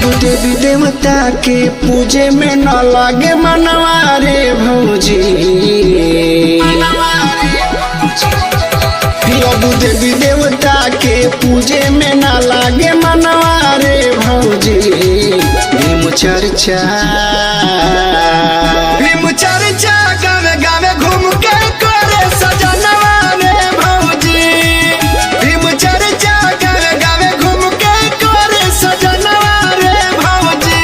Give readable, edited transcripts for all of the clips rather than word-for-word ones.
अब देवी देवता के पूजे में न लागे मनवा रे भौजी। अब देवी देवता के पूजे में न लागे मनवा रे भौजी। भीम चर्चा गावे गावे घूम के करे सजनवा रे भौजी। भीम चर्चा गावे गावे घूम के करे सजनवा रे भौजी।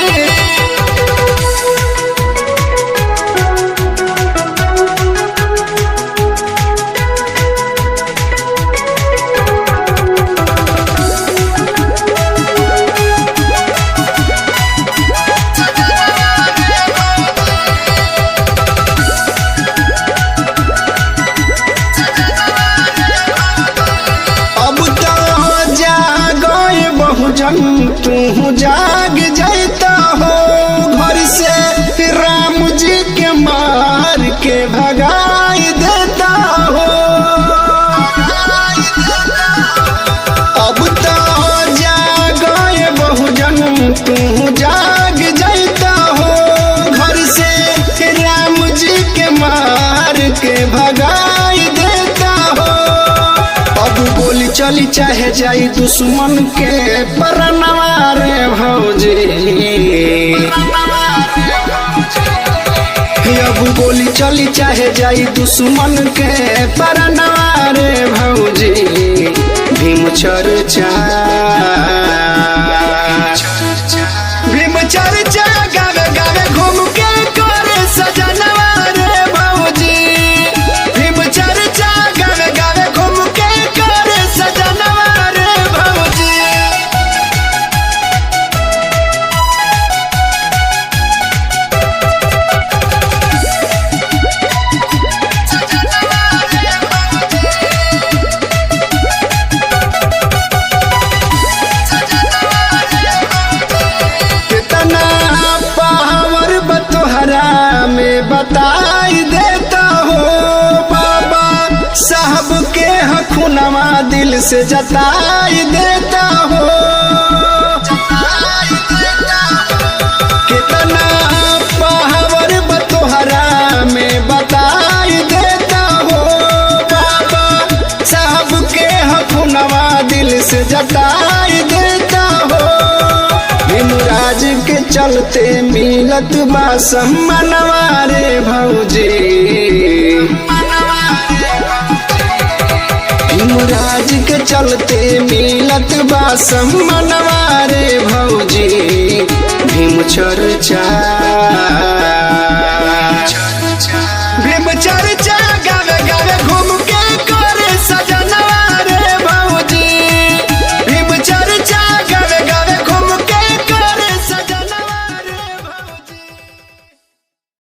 जन तू जाग जाता हो घर से, राम जी के मार के भगाई देता हो। अब तो जागे बहुजन तू जाग जाता हो घर से, राम जी के मार के भगाई देता हो। अब गोली चली चाहे जाई दुश्मन के परनवा रे भौजी। अब गोली चली चाहे जाई दुश्मन के परनवा रे भौजी। भीम चर्चा गावे गावे घूम के करे सजनवा रे भौजी। भीम चर्चा गावे गावे घूम के करे सजनवा रे भौजी। कितना पावर बतोहरा में बताई देता हो बाबा साहब के हखुनवा दिल से जताई देता हो। कितना पावर बतोहरा में बताई देता हो बाबा साहब के हखुनवा दिल से जताई देता हो। भीमराज के चलते मिलत बा सम्मानवा रे भौजी। भीमराज के चलते मिलत बा सम्मानवा रे भौजी।